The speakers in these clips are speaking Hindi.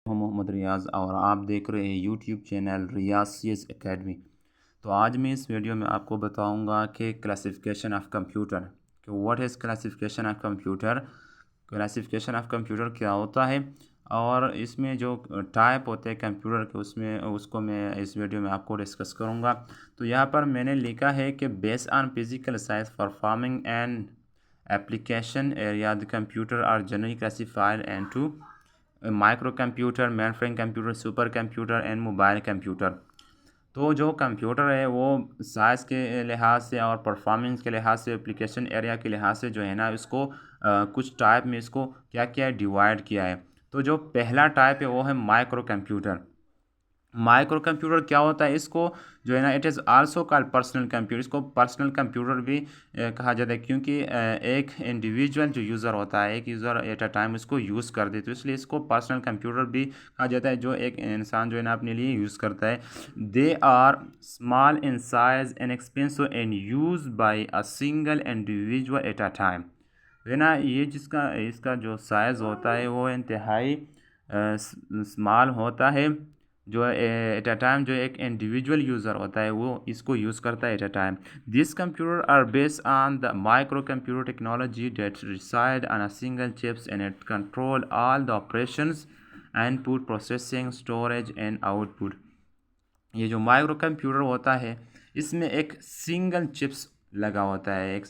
मोहम्मद रियाज़ और आप देख रहे हैं यूट्यूब चैनल रियाज़ एकेडमी। तो आज मैं इस वीडियो में आपको बताऊंगा कि क्लासिफिकेशन ऑफ कंप्यूटर कि what is classification of computer. Classification of computer क्या होता है और इसमें जो टाइप होते हैं कंप्यूटर के उसमें उसको मैं इस वीडियो में आपको डिस्कस करूंगा। तो यहाँ पर मैंने लिखा है कि based on physical size performing and application area the computer are generally classified into micro computer, main frame computer, super computer and mobile computer. तो जो कंप्यूटर है वो साइज़ के लिहाज से और परफॉर्मेंस के लिहाज से, एप्लीकेशन एरिया के लिहाज से जो है ना इसको कुछ टाइप में इसको क्या किया है, डिवाइड किया है। तो जो पहला टाइप है वो है माइक्रो कंप्यूटर। माइक्रो कंप्यूटर क्या होता है, इसको जो है ना it is also called personal computer. इसको पर्सनल कंप्यूटर भी कहा जाता है क्योंकि एक इंडिविजुअल जो यूज़र होता है, एक यूज़र एट अ टाइम इसको यूज़ कर दे, तो इसलिए इसको पर्सनल कंप्यूटर भी कहा जाता है, जो एक इंसान जो है ना अपने लिए यूज़ करता है। They are small in size and expensive and use by a single individual at a time. है ना, ये जिसका इसका जो साइज़ होता है वो इंतहाई स्मॉल होता है, जो एट अ टाइम जो एक इंडिविजुअल यूज़र होता है वो इसको यूज़ करता है at a time. This computer are based on the micro computer technology that reside on a single chips and it control all the operations, input, processing, storage and output. ये जो माइक्रो कंप्यूटर होता है इसमें एक सिंगल चिप्स लगा होता है, एक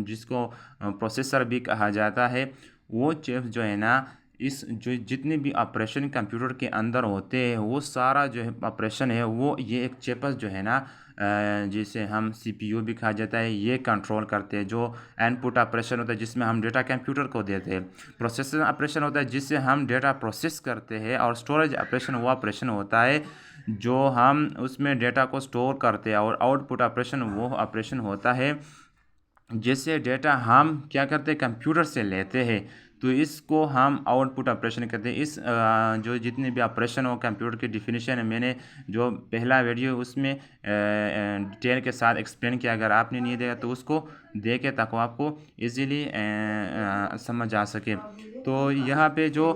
जिसको प्रोसेसर भी कहा जाता है। वो चिप्स जो है ना, इस जो जितने भी ऑपरेशन कंप्यूटर के अंदर होते हैं वो सारा जो है ऑपरेशन है वो ये एक चिप्स जो है ना, जिसे हम सीपीयू भी कहा जाता है, ये कंट्रोल करते हैं। जो इनपुट ऑपरेशन होता है जिसमें हम डेटा कंप्यूटर को देते हैं, प्रोसेसर ऑपरेशन होता है जिससे हम डेटा प्रोसेस करते हैं, और स्टोरेज ऑपरेशन वो ऑपरेशन होता है जो हम उसमें डेटा को स्टोर करते हैं, और आउटपुट ऑपरेशन वो ऑपरेशन होता है जिससे डेटा हम क्या करते हैं, कंप्यूटर से लेते हैं, तो इसको हम आउटपुट ऑपरेशन कहते हैं। इस जो जितने भी ऑपरेशन हो कंप्यूटर की डिफिनीशन है, मैंने जो पहला वीडियो उसमें डिटेल के साथ एक्सप्लेन किया। अगर आपने नहीं देखा तो उसको देखे ताकि आपको इजीली समझ आ सके। तो यहाँ पे जो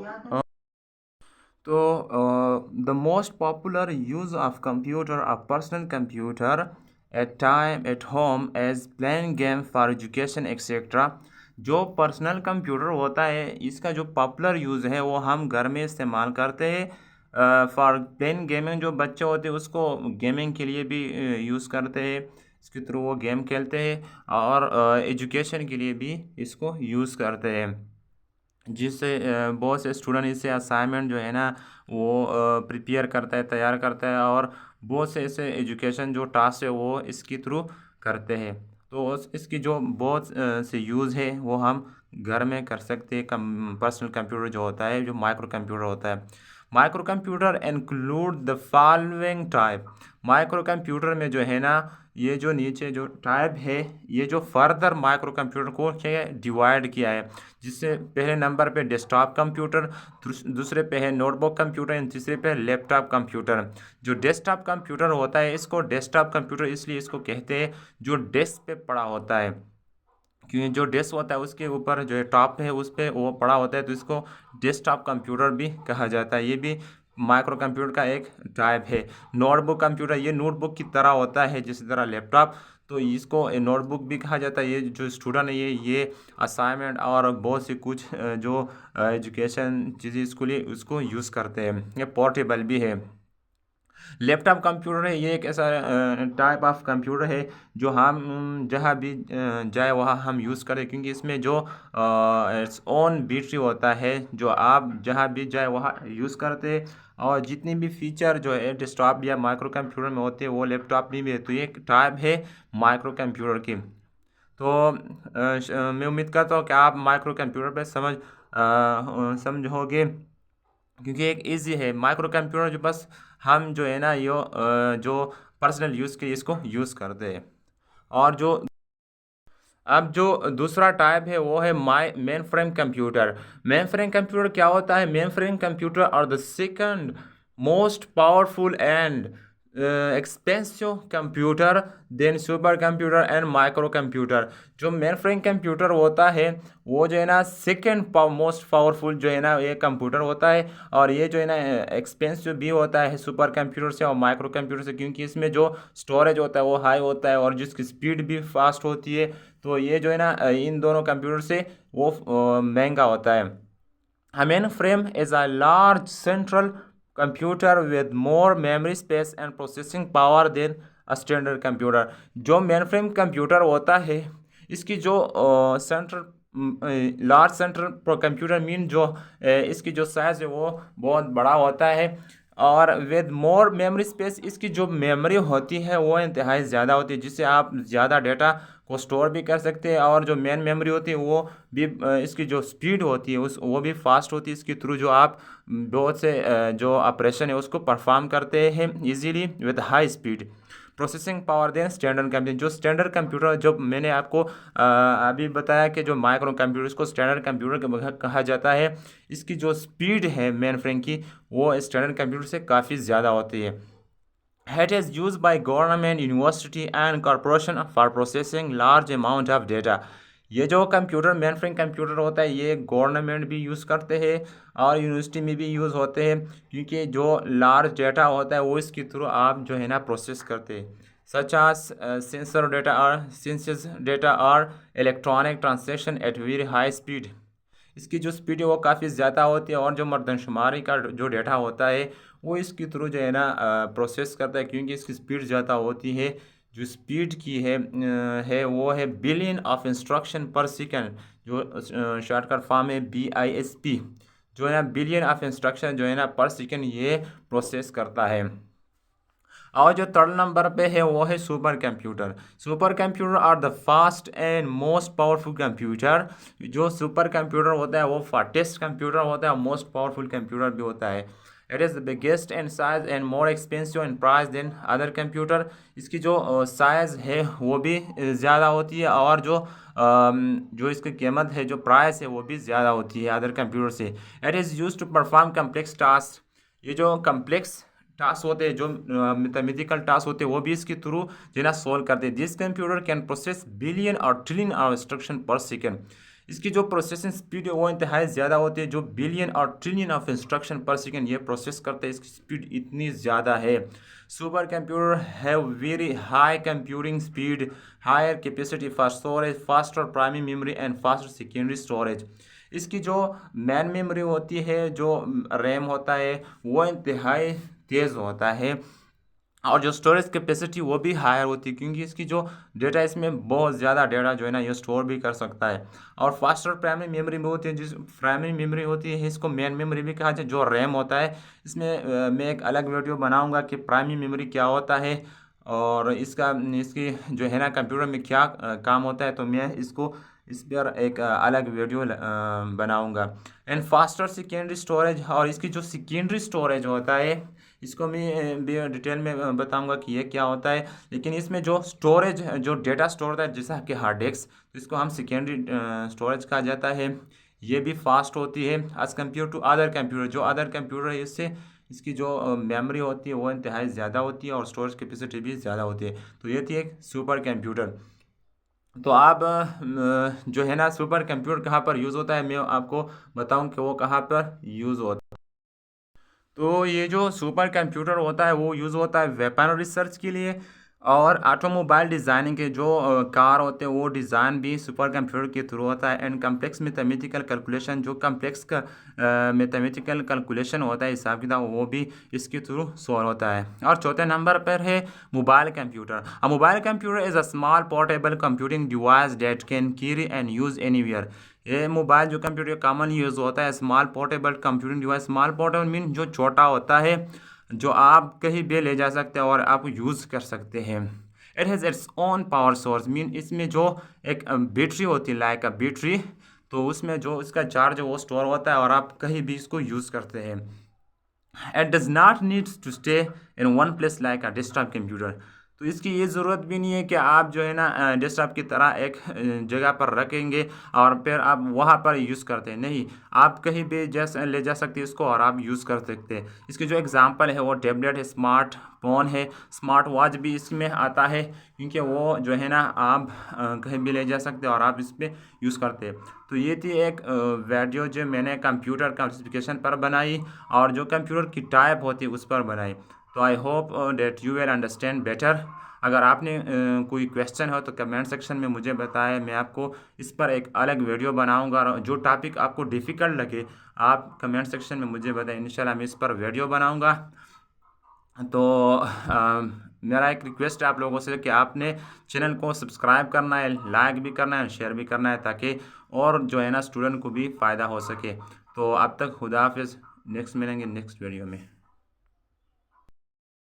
the most popular use of computer a personal computer at time at home as playing game for education etc। जो पर्सनल कंप्यूटर होता है इसका जो पॉपुलर यूज़ है वो हम घर में इस्तेमाल करते हैं फॉर प्लेइंग गेमिंग। जो बच्चे होते हैं उसको गेमिंग के लिए भी यूज़ करते हैं, इसके थ्रू वो गेम खेलते हैं, और एजुकेशन के लिए भी इसको यूज़ करते हैं, जिससे बहुत से स्टूडेंट इससे असाइनमेंट जो है ना वो प्रिपेयर करता है, तैयार करता है, और बहुत से ऐसे एजुकेशन जो टास्क है वो इसके थ्रू करते हैं। तो इसकी जो बहुत से यूज़ है वो हम घर में कर सकते हैं। पर्सनल कंप्यूटर जो होता है, जो माइक्रो कंप्यूटर होता है, micro computer include the following type. Micro computer में जो है ना, ये जो नीचे जो टाइप है, ये जो फर्दर माइक्रो कंप्यूटर को क्या डिवाइड किया है, जिससे पहले नंबर पे डेस्कटॉप कंप्यूटर, दूसरे पे है नोटबुक कंप्यूटर एंड तीसरे पे है लैपटॉप कंप्यूटर। जो डेस्कटॉप कंप्यूटर होता है इसको डेस्कटॉप कंप्यूटर इसलिए इसको कहते हैं जो डेस्क पे पड़ा होता है, क्योंकि जो डेस्क होता है उसके ऊपर जो है टॉप है उस पर वो पड़ा होता है, तो इसको डेस्कटॉप कंप्यूटर भी कहा जाता है। ये भी माइक्रो कंप्यूटर का एक टाइप है। नोटबुक कंप्यूटर ये नोटबुक की तरह होता है जिस तरह लैपटॉप, तो इसको नोटबुक भी कहा जाता है। ये जो स्टूडेंट है ये असाइनमेंट और बहुत सी कुछ जो एजुकेशन चीज़ें इसके लिए उसको यूज़ करते हैं। ये पोर्टेबल भी है। लैपटॉप कंप्यूटर है, ये एक ऐसा टाइप ऑफ कंप्यूटर है जो हम जहाँ भी जाए वहाँ हम यूज़ करें, क्योंकि इसमें जो इट्स ओन बैटरी होता है जो आप जहाँ भी जाए वहाँ यूज़ करते हैं, और जितनी भी फीचर जो है डेस्कटॉप या माइक्रो कंप्यूटर में होते हैं वो लैपटॉप में भी है। तो ये एक टाइप है माइक्रो कंप्यूटर की। तो मैं उम्मीद करता हूँ कि आप माइक्रो कंप्यूटर पे समझोगे, क्योंकि एक इजी है माइक्रो कंप्यूटर, जो बस हम जो है ना जो पर्सनल यूज़ के लिए इसको यूज़ करते हैं। और जो अब जो दूसरा टाइप है वो है my main frame computer. Main frame computer क्या होता है? मेन फ्रेम कंप्यूटर और the second most powerful and expensive computer than super computer and micro computer. जो मेन फ्रेम कंप्यूटर होता है वो जो है ना सेकेंड मोस्ट पावरफुल जो है ना ये कंप्यूटर होता है, और ये जो है ना एक्सपेंसिव भी होता है सुपर कंप्यूटर से और माइक्रो कंप्यूटर से, क्योंकि इसमें जो स्टोरेज होता है वो हाई होता है और जिसकी स्पीड भी फास्ट होती है। तो ये जो है ना इन दोनों कंप्यूटर से वो महंगा होता है। A mainframe is a large central computer with more memory space and processing power than a standard computer। जो mainframe कंप्यूटर होता है इसकी जो central large central computer mean जो इसकी जो साइज है वो बहुत बड़ा होता है, और विद मोर मेमोरी स्पेस इसकी जो मेमोरी होती है वो इंतहाई ज़्यादा होती है, जिससे आप ज़्यादा डेटा को स्टोर भी कर सकते हैं। और जो मेन मेमोरी होती है वो भी इसकी जो स्पीड होती है उस वो भी फास्ट होती है, इसके थ्रू जो आप बहुत से जो ऑपरेशन है उसको परफॉर्म करते हैं easily with high speed. Processing power than standard computer. जो स्टैंडर्ड कंप्यूटर जो मैंने आपको अभी बताया कि जो माइक्रो कंप्यूटर इसको स्टैंडर्ड कंप्यूटर कहा जाता है, इसकी जो स्पीड है मेन फ्रेम की वो स्टैंडर्ड कंप्यूटर से काफ़ी ज़्यादा होती है। It is used by government, university and corporation for processing large amount of data। ये जो कंप्यूटर मेन फ्रेम कंप्यूटर होता है ये गवर्नमेंट भी यूज़ करते हैं और यूनिवर्सिटी में भी यूज़ होते हैं, क्योंकि जो लार्ज डेटा होता है वो इसके थ्रू आप जो है ना प्रोसेस करते हैं, सच आज सेंसर डेटा और electronic translation at very high speed. इसकी जो स्पीड है वो काफ़ी ज़्यादा होती है, और जो मर्दमशुमारी का जो डेटा होता है वो इसके थ्रू जो है ना प्रोसेस करता है, क्योंकि इसकी स्पीड ज़्यादा होती है। जो स्पीड की है वो है billion of instruction per second, जो शॉर्टकट फॉर्म है BISP, जो है ना बिलियन ऑफ इंस्ट्रक्शन जो है ना पर सेकेंड ये प्रोसेस करता है। और जो थर्ड नंबर पे है वो है super computer. Super computer are the fast and most powerful computer. जो सुपर कंप्यूटर होता है वो फास्टेस्ट कंप्यूटर होता है और मोस्ट पावरफुल कंप्यूटर भी होता है। It is the biggest in size and more expensive in price than other computer. इसकी जो साइज़ है वो भी ज़्यादा होती है, और जो इसकी कीमत है जो प्राइस है वो भी ज़्यादा होती है अदर कंप्यूटर से। It is use to perform complex task. ये जो कम्प्लेक्स टास्क होते हैं जो मैथमेटिकल टास्क होते हैं वो भी इसके थ्रू जो है ना सोल्व करते हैं। This computer can process billion और trillion of instruction per second. इसकी जो प्रोसेसिंग स्पीड है वो इंतहाई ज़्यादा होती है, जो बिलियन और trillion of instruction per second ये प्रोसेस करते हैं, इसकी स्पीड इतनी ज़्यादा है। Super computer have very high computing speed, higher capacity for storage, faster primary memory and faster secondary storage. इसकी जो मेन मेमोरी होती है जो रैम होता है वो इंतहाई तेज़ होता है, और जो स्टोरेज कैपेसिटी वो भी हायर होती है, क्योंकि इसकी जो डेटा इसमें बहुत ज़्यादा डेटा जो है ना ये स्टोर भी कर सकता है। और फास्टर प्राइमरी मेमोरी भी होती है, जिस प्राइमरी मेमोरी होती है इसको मेन मेमोरी भी कहा जाए। जो रैम होता है इसमें मैं एक अलग वीडियो बनाऊंगा कि प्राइमरी मेमोरी क्या होता है और इसकी जो है ना कंप्यूटर में क्या काम होता है, तो मैं इस पर एक अलग वीडियो बनाऊंगा। एंड फास्टर सेकेंडरी स्टोरेज, और इसकी जो सेकेंडरी स्टोरेज होता है इसको मैं भी डिटेल में बताऊंगा कि ये क्या होता है। लेकिन इसमें जो स्टोरेज जो डेटा स्टोर होता है जैसा कि हार्ड डिस्क, तो इसको हम सेकेंडरी स्टोरेज कहा जाता है। ये भी फास्ट होती है as compare to other computer. जो अदर कंप्यूटर है इससे इसकी जो मेमोरी होती है वो इंतहाई ज़्यादा होती है और स्टोरेज कैपेसिटी भी ज़्यादा होती है। तो ये थी एक सुपर कंप्यूटर। तो आप जो है ना सुपर कंप्यूटर कहाँ पर यूज़ होता है मैं आपको बताऊं कि वो कहाँ पर यूज़ होता है। तो ये जो सुपर कंप्यूटर होता है वो यूज़ होता है वेपन रिसर्च के लिए और ऑटोमोबाइल डिज़ाइनिंग के। जो कार होते हैं वो डिज़ाइन भी सुपर कंप्यूटर के थ्रू होता है। एंड कम्प्लेक्स मैथमेटिकल कैलकुलेशन, जो कम्प्लेक्स का मैथमेटिकल कैलकुलेशन होता है हिसाब किताब, वो भी इसके थ्रू सॉल्व होता है। और चौथे नंबर पर है mobile computer. A mobile computer is a small portable computing device that can carry and use anywhere. ये मोबाइल जो कंप्यूटर कॉमन यूज़ होता है small portable computing device. Small portable mean जो छोटा होता है, जो आप कहीं भी ले जा सकते हैं और आप यूज़ कर सकते हैं। It has its own power source mean इसमें जो एक बैटरी होती है लाइक अ बैटरी, तो उसमें जो इसका चार्ज वो स्टोर होता है और आप कहीं भी इसको यूज़ करते हैं। It does not need to stay in one place like a desktop computer. तो इसकी ये ज़रूरत भी नहीं है कि आप जो है ना डेस्कटॉप की तरह एक जगह पर रखेंगे और फिर आप वहाँ पर यूज़ करते हैं। नहीं, आप कहीं भी जैसे ले जा सकते हैं इसको और आप यूज़ कर सकते हैं। इसकी जो एग्जांपल है वो टैबलेट है, स्मार्टफ़ोन है, स्मार्ट वॉच भी इसमें आता है, क्योंकि वो जो है ना आप कहीं भी ले जा सकते हैं और आप इस पर यूज़ करते हैं। तो ये थी एक वीडियो जो मैंने कंप्यूटर क्लासिफिकेशन पर बनाई और जो कंप्यूटर की टाइप होती है उस पर बनाई। तो I hope that you will understand better. अगर आपने कोई क्वेश्चन हो तो कमेंट सेक्शन में मुझे बताएं, मैं आपको इस पर एक अलग वीडियो बनाऊंगा। और जो टॉपिक आपको डिफ़िकल्ट लगे आप कमेंट सेक्शन में मुझे बताएं, इंशाल्लाह मैं इस पर वीडियो बनाऊंगा। तो मेरा एक रिक्वेस्ट है आप लोगों से कि आपने चैनल को सब्सक्राइब करना है, लाइक भी करना है, शेयर भी करना है, ताकि और जो है ना स्टूडेंट को भी फ़ायदा हो सके। तो अब तक खुदा हाफिज़, नेक्स्ट मिलेंगे नेक्स्ट वीडियो में।